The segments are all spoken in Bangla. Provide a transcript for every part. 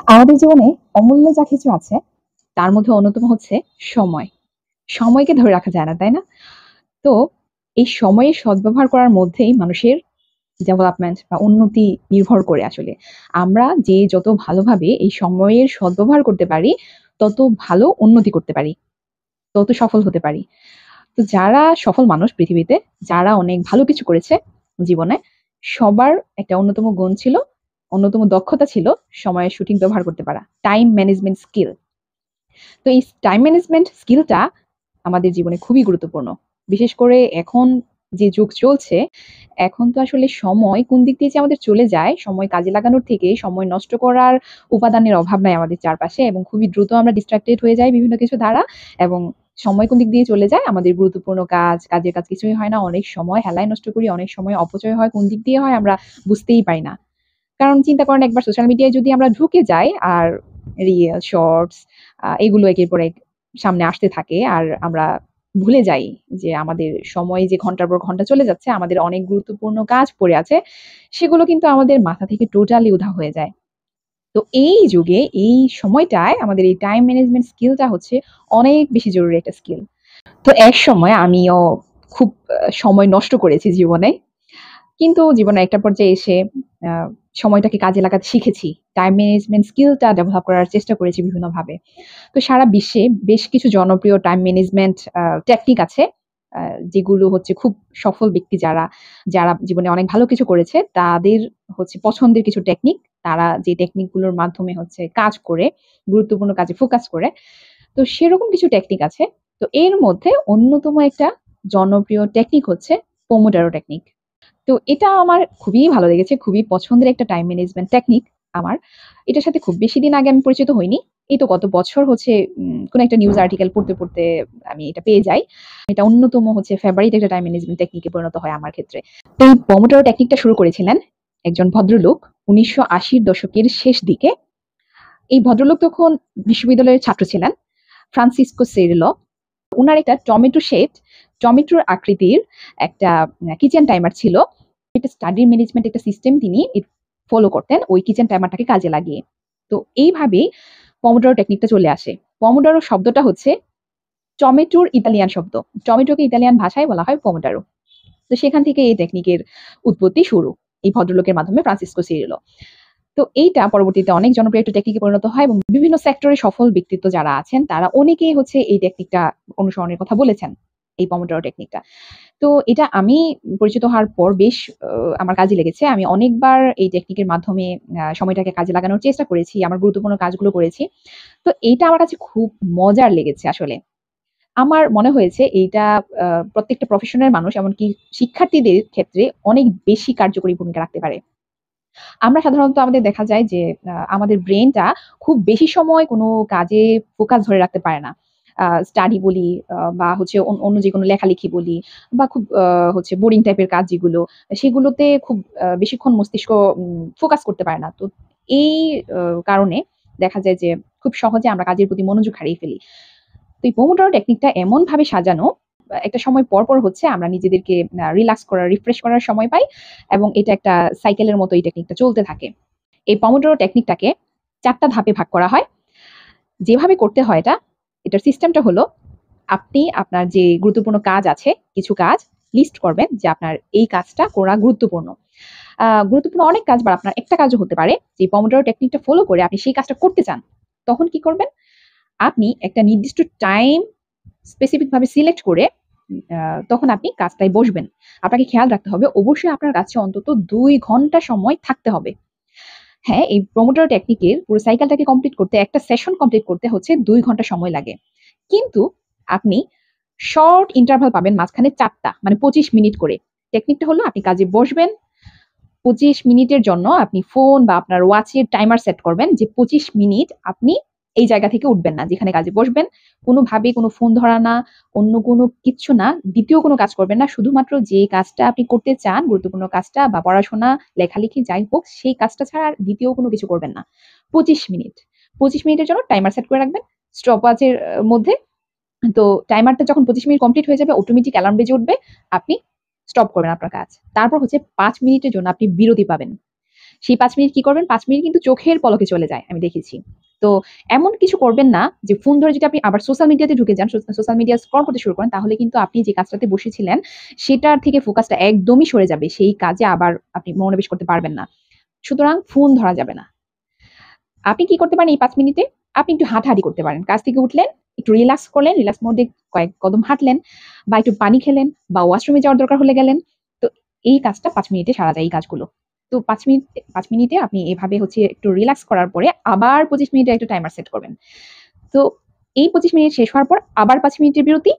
আমাদের জীবনে অমূল্য যা কিছু আছে তার মধ্যে অন্যতম হচ্ছে সময়। সময়কে ধরে রাখা যায় না, তাই না? তো এই সময়ের সদ্ব্যবহার করার মধ্যেই মানুষের ডেভেলপমেন্ট বা উন্নতি নির্ভর করে আসলে। আমরা যে যত ভালোভাবে এই সময়ের সদ্ব্যবহার করতে পারি, তত ভালো উন্নতি করতে পারি, তত সফল হতে পারি। তো যারা সফল মানুষ পৃথিবীতে, যারা অনেক ভালো কিছু করেছে জীবনে, সবার একটা অন্যতম গুণ ছিল, অন্যতম দক্ষতা ছিল সময়ের সঠিক ব্যবহার করতে পারা। Time management skill. তো এই টাইম ম্যানেজমেন্ট স্কিলটা আমাদের জীবনে খুবই গুরুত্বপূর্ণ। বিশেষ করে এখন যে যুগ চলছে, এখন তো আসলে সময় কোন দিক দিয়ে যে আমাদের চলে যায়, সময় কাজে লাগানোর থেকে সময় নষ্ট করার উপাদানের অভাব নাই আমাদের চারপাশে, এবং খুবই দ্রুত আমরা ডিস্ট্রাক্টেড হয়ে যাই বিভিন্ন কিছু দ্বারা। এবং সময় কোন দিক দিয়ে চলে যায়, আমাদের গুরুত্বপূর্ণ কাজের কাজ কিছুই হয় না। অনেক সময় হেলায় নষ্ট করি, অনেক সময় অপচয় হয়, কোন দিক দিয়ে হয় আমরা বুঝতেই পারি না। কারণ চিন্তা করেন, একবার সোশ্যাল মিডিয়ায় যদি আমরা ঢুকে যাই আর রিল, শর্টস এগুলো একের পর এক সামনে আসতে থাকে, আর আমরা ভুলে যাই যে আমাদের সময় যে ঘন্টার পর ঘন্টা চলে যাচ্ছে, আমাদের অনেক গুরুত্বপূর্ণ কাজ পড়ে আছে, সেগুলো কিন্তু আমাদের মাথা থেকে টোটালি উধাও হয়ে যায়। তো এই যুগে, এই সময়টায় আমাদের এই টাইম ম্যানেজমেন্ট স্কিলটা হচ্ছে অনেক বেশি জরুরি একটা স্কিল। তো একসময় আমিও খুব সময় নষ্ট করেছি জীবনে। কিন্তু জীবনের একটা পর্যায়ে এসে আ সময়টাকে কাজে লাগাতে শিখেছি। টাইম ম্যানেজমেন্ট স্কিলটা ডেভেলপ করার চেষ্টা করেছি বিভিন্নভাবে। তো সারা বিশ্বে বেশ কিছু জনপ্রিয় টাইম ম্যানেজমেন্ট টেকনিক আছে। আ যেগুলো হচ্ছে খুব সফল ব্যক্তি যারা জীবনে অনেক ভালো কিছু করেছে, তাদের হচ্ছে পছন্দের কিছু টেকনিক। তারা যে টেকনিক গুলোর মাধ্যমে হচ্ছে কাজ করে, গুরুত্বপূর্ণ কাজে ফোকাস করে। তো সেরকম কিছু টেকনিক আছে। তো এর মধ্যে অন্যতম একটা জনপ্রিয় টেকনিক হচ্ছে পোমোডারো টেকনিক। তো এটা আমার খুবই ভালো লেগেছে। খুবই পছন্দের একটা টাইম ম্যানেজমেন্ট টেকনিক আমার। এটার সাথে খুব বেশিদিন আগে আমি পরিচিত হইনি। এই তো গত বছর হচ্ছে কোন একটা নিউজ আর্টিকেল পড়তে আমি এটা পেয়ে যাই। এটা অন্যতম হচ্ছে ফেভারিট একটা টাইম ম্যানেজমেন্ট টেকনিকে পরিণত হয় আমার ক্ষেত্রে। তো এই পমোডোরো টেকনিকটা শুরু করেছিলেন একজন ভদ্রলোক ১৯৮০ র দশকের শেষ দিকে। এই ভদ্রলোক তখন বিশ্ববিদ্যালয়ের ছাত্র ছিলেন। ফ্রান্সিসকো সেরিলো। উনার একটা টমেটোর আকৃতির একটা কিচেন টাইমার ছিল। একটা স্টাডি ম্যানেজমেন্ট একটা সিস্টেম তিনি ফলো করতেন ওই কিচেন টাইমারটাকে কাজে লাগিয়ে। তো এইভাবেই পমোডোরো টেকনিকটা চলে আসে। পমোডোরো শব্দটা হচ্ছে টমেটোর ইতালিয়ান শব্দ। টমেটোকে ইতালিয়ান ভাষায় বলা হয় পমোডোরো। তো সেখান থেকে এই টেকনিকের উৎপত্তি শুরু। এই ভদ্রলোকের মাধ্যমে, ফ্রান্সিসকো সিরিলো। তো এইটা পরবর্তীতে অনেক জনপ্রিয় একটা টেকনিকে পরিণত হয়, এবং বিভিন্ন সেক্টরে সফল ব্যক্তিত্ব যারা আছেন তারা অনেকেই হচ্ছে এই টেকনিকটা অনুসরণের কথা বলেছেন, এই পমোডোরো টেকনিকটা। তো এটা আমি পরিচিত হওয়ার পর বেশ আমার কাজে লেগেছে। আমি অনেকবার এই টেকনিকের মাধ্যমে সময়টাকে কাজে লাগানোর চেষ্টা করেছি। আমার গুরুত্বপূর্ণ কাজগুলো করেছি। তো এইটা আমার কাছে খুব মজার লেগেছে আসলে। আমার মনে হয়েছে এইটা আ প্রত্যেকটা প্রফেশনের মানুষ, এমনকি শিক্ষার্থীদের ক্ষেত্রে অনেক বেশি কার্যকরী ভূমিকা রাখতে পারে। আমরা সাধারণত আমাদের দেখা যায় যে আমাদের ব্রেইনটা খুব বেশি সময় কোনো কাজে ফোকাস ধরে রাখতে পারে না। স্টাডি বলি, বা হচ্ছে অন্য যেকোনো লেখালেখি বলি, বা খুব হচ্ছে বোরিং টাইপের কাজ যেগুলো, সেগুলোতে খুব বেশিক্ষণ মস্তিষ্ক ফোকাস করতে পারে না। তো এই আ কারণে দেখা যায় যে খুব সহজে আমরা কাজের প্রতি মনোযোগ হারিয়ে ফেলি। তো এই পোমোডোরো টেকনিকটা এমনভাবে সাজানো, একটা সময় পর হচ্ছে আমরা নিজেদেরকে রিল্যাক্স করার, রিফ্রেশ করার সময় পাই, এবং এটা একটা সাইকেলের মতো এই টেকনিকটা চলতে থাকে। এই পোমোডোরো টেকনিকটাকে ৪ টা ধাপে ভাগ করা হয়। যেভাবে করতে হয় এটার সিস্টেমটা হলো, আপনি আপনার যে গুরুত্বপূর্ণ কাজ আছে, কিছু কাজ লিস্ট করবেন যে আপনার এই কাজটা করা গুরুত্বপূর্ণ। গুরুত্বপূর্ণ অনেক কাজ, বা আপনার একটা কাজও হতে পারে যে পোমোডোরো টেকনিকটা ফলো করে আপনি সেই কাজটা করতে চান। তখন কি করবেন? আপনি একটা নির্দিষ্ট টাইম স্পেসিফিক ভাবে সিলেক্ট করে আ তখন আপনি কাজটায় বসবেন। আপনাকে খেয়াল রাখতে হবে অবশ্যই আপনার কাছে অন্তত ২ ঘন্টা সময় থাকতে হবে। হ্যাঁ, এই প্রোমোটার টেকনিকের পুরো সাইকেলটাকে কমপ্লিট করতে, একটা সেশন কমপ্লিট করতে হচ্ছে ২ ঘন্টা সময় লাগে। কিন্তু আপনি শর্ট ইন্টারভাল পাবেন মাঝখানে ৪ টা, মানে ২৫ মিনিট করে। টেকনিকটা হলো, আপনি কাজে বসবেন, ২৫ মিনিটের জন্য আপনি ফোন বা আপনার ওয়াচের টাইমার সেট করবেন যে ২৫ মিনিট আপনি এই জায়গা থেকে উঠবেন না। যেখানে কাজে বসবেন, কোনোভাবে কোনো ফোন ধরা না, অন্য কোনো কিচ্ছু না, দ্বিতীয় কোনো কাজ করবেন না। শুধুমাত্র যে কাজটা আপনি করতে চান, গুরুত্বপূর্ণ কাজটা বা পড়াশোনা, লেখালেখি যাই হোক, সেই কাজটা ছাড়া আর দ্বিতীয় কোনো কিছু করবেন না। ২৫ মিনিট। ২৫ মিনিটের জন্য টাইমার সেট করে রাখবেন স্টপওয়াচের মধ্যে। তো টাইমারটা যখন ২৫ মিনিট কমপ্লিট হয়ে যাবে, অটোমেটিক অ্যালার্ম বেজে উঠবে। আপনি স্টপ করবেন আপনার কাজ। তারপর হচ্ছে ৫ মিনিটের জন্য আপনি বিরতি পাবেন। সেই ৫ মিনিট কি করবেন? ৫ মিনিট কিন্তু চোখের পলকে চলে যায়। আমি দেখেছি। তো এমন কিছু করবেন না যে ফোন ধরে যদি আপনি আবার সোশ্যাল মিডিয়াতে ঢুকে যান, সোশ্যাল মিডিয়া স্ক্রল করতে শুরু করেন, তাহলে কিন্তু আপনি যে কাজটাতে বসেছিলেন সেটার থেকে ফোকাসটা একদমই সরে যাবে। সেই কাজে আবার আপনি মনোনিবেশ করতে পারবেন না। সুতরাং ফোন ধরা যাবে না। আপনি কি করতে পারেন এই ৫ মিনিটে? আপনি একটু হাঁটাহাঁটি করতে পারেন। কাজ থেকে উঠলেন, একটু রিল্যাক্স করলেন, রিল্যাক্স মোডে কয়েক কদম হাঁটলেন বা একটু পানি খেলেন বা ওয়াশরুমে যাওয়ার দরকার হলে গেলেন। তো এই কাজটা ৫ মিনিটে সারা যায় এই কাজগুলো। তো ৫ মিনিটে আপনি এভাবে হচ্ছে একটু রিল্যাক্স করার পরে আবার ২৫ মিনিটের একটা টাইমার সেট করবেন। তো এই ২৫ মিনিট শেষ হওয়ার পর আবার ৫ মিনিটের বিরতি,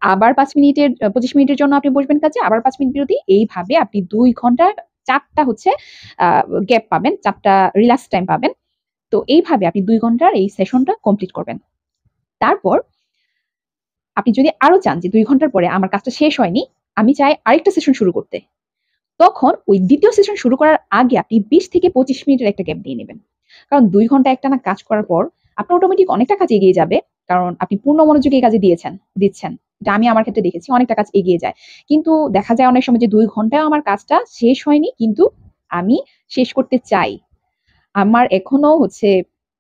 আবার ৫ মিনিটের ২৫ মিনিটের জন্য আপনি বসবেন কাজে, আবার ৫ মিনিট বিরতি। এইভাবে আপনি ২ ঘন্টা ৪ টা হচ্ছে আ গ্যাপ পাবেন, ৪ টা রিল্যাক্স টাইম পাবেন। তো এইভাবে আপনি ২ ঘন্টার এই সেশনটা কমপ্লিট করবেন। তারপর আপনি যদি আরো চান যে ২ ঘন্টার পরে আমার কাজটা শেষ হয়নি, আমি চাই আরেকটা সেশন শুরু করতে। তখন ওই ২য় সেশন শুরু করার আগে আপনি ২০ থেকে ২৫ মিনিটের একটা গ্যাপ দিয়ে নিবেন। কারণ ২ ঘন্টা একটানা কাজ করার পর আপনার অটোমেটিক অনেকটা কাজ এগিয়ে যাবে। কারণ আপনি পূর্ণ মনোযোগে এই কাজে দিচ্ছেন। এটা আমি আমার ক্ষেত্রে দেখেছি অনেকটা কাজ এগিয়ে যায়। কিন্তু দেখা যায় অনেক সময় যে ২ ঘন্টায়ও আমার কাজটা শেষ হয়নি কিন্তু আমি শেষ করতে চাই। আমার এখনো হচ্ছে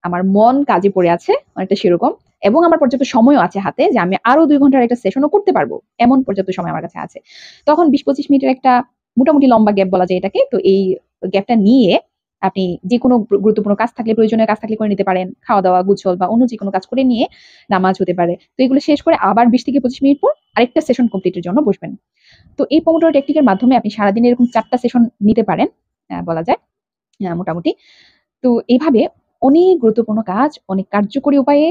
আমার মন কাজে পড়ে আছে অনেকটা সেরকম এবং আমার পর্যাপ্ত সময়ও আছে হাতে যে আমি আরো ২ ঘন্টার একটা সেশনও করতে পারবো। এমন পর্যাপ্ত সময় আমার কাছে আছে। তখন ২০-২৫ মিনিটের একটা মোটামুটি লম্বা গ্যাপ বলা যায় এটাকে। তো এই গ্যাপটা নিয়ে আপনি যেকোনো গুরুত্বপূর্ণ কাজ থাকলে প্রয়োজনীয় কাজ থাকলে করে নিতে পারেন। খাওয়া-দাওয়া, গোছল বা অন্য যেকোনো কাজ করে নিয়ে নামাজ হতে পারে। তো এগুলো শেষ করে আবার ২০ থেকে ২৫ মিনিট পর আরেকটা সেশন কমপ্লিট এর জন্য বসবেন। তো এই পোমোডোরো টেকনিক এর মাধ্যমে আপনি সারাদিনে এরকম ৪ টা সেশন নিতে পারেন। বলা যায় মোটামুটি। তো এভাবে অনেক গুরুত্বপূর্ণ কাজ অনেক কার্যকরী উপায়ে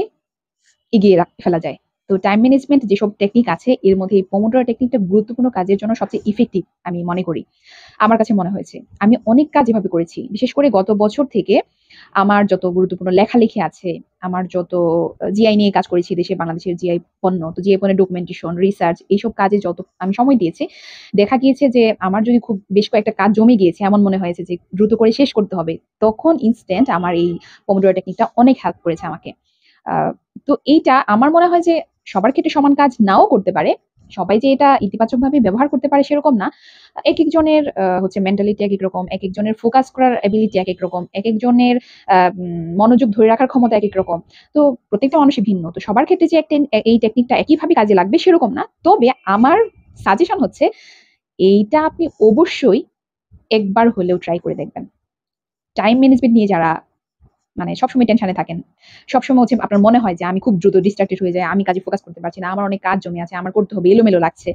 এগিয়ে ফেলা যায়। তো টাইম ম্যানেজমেন্ট যেসব টেকনিক আছে এর মধ্যে এই পোমোডোরো টেকনিকটা গুরুত্বপূর্ণ কাজের জন্য সবচেয়ে ইফেক্টিভ আমি মনে করি। আমার কাছে মনে হয়েছে। আমি অনেক কাজ এভাবে করেছি। বিশেষ করে গত বছর থেকে আমার যত গুরুত্বপূর্ণ লেখালেখি আছে, আমার যত জিআই নিয়ে কাজ করেছি দেশে বাংলাদেশের জিআই পণ্য, তো জিআই পণ্যের ডকুমেন্টেশন, রিসার্চ এইসব কাজে যত আমি সময় দিয়েছি, দেখা গিয়েছে যে আমার যদি খুব বেশ কয়েকটা কাজ জমে গিয়েছে এমন মনে হয়েছে যে দ্রুত করে শেষ করতে হবে। তখন ইনস্ট্যান্ট আমার এই পোমোডোরো টেকনিকটা অনেক হেল্প করেছে আমাকে। আ তো এইটা আমার মনে হয় যে সবার ক্ষেত্রে সমান কাজ নাও করতে পারে। সবাই যে এটা ইতিবাচকভাবে ব্যবহার করতে পারে সেরকম না। একেকজনের হচ্ছে মেন্টালিটি একেক রকম, একেকজনের ফোকাস করার এবিলিটি একেক রকম, একেকজনের মনোযোগ ধরে রাখার ক্ষমতা একেক রকম। তো প্রত্যেকটা মানুষই ভিন্ন। তো সবার ক্ষেত্রে যে এই টেকনিকটা একইভাবে কাজে লাগবে সেরকম না। তবে আমার সাজেশন হচ্ছে এইটা আপনি অবশ্যই একবার হলেও ট্রাই করে দেখবেন। টাইম ম্যানেজমেন্ট নিয়ে যারা মানে সবসময় টেনশনে থাকেন। সবসময় হচ্ছে আপনার মনে হয় যে আমি খুব দ্রুত ডিস্ট্রাক্টেড হয়ে যাই। আমি কাজে ফোকাস করতে পারছি না। আমার অনেক কাজ জমে আছে। আমার করতে হবে, এলোমেলো লাগছে।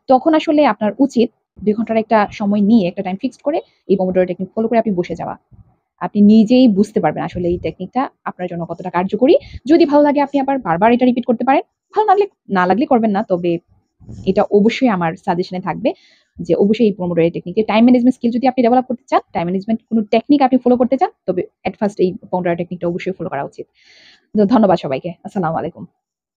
তখন আসলে আপনার উচিত ২ ঘন্টার একটা সময় নিয়ে একটা টাইম ফিক্সড করে এই পোমোডোরো টেকনিক ফলো করে আপনি বসে যাওয়া। আপনি নিজেই বুঝতে পারবেন আসলে এই টেকনিকটা আপনার জন্য কতটা কার্যকরী। যদি ভালো লাগে আপনি আবার বারবার এটা রিপিট করতে পারেন। ভালো না লাগলে করবেন না। তবে এটা অবশ্যই আমার সাজেশনে থাকবে যে অবশ্যই এই পোমোডোরো টেকনিকে টাইম ম্যানেজমেন্ট স্কিল যদি আপনি ডেভেলপ করতে চান, টাইম ম্যানেজমেন্ট কোন টেকনিক আপনি ফলো করতে চান, তবে এট ফার্স্ট এই পোমোডোরো টেকনিকটা অবশ্যই ফলো করা উচিত। তো ধন্যবাদ সবাইকে। আসসালামু আলাইকুম।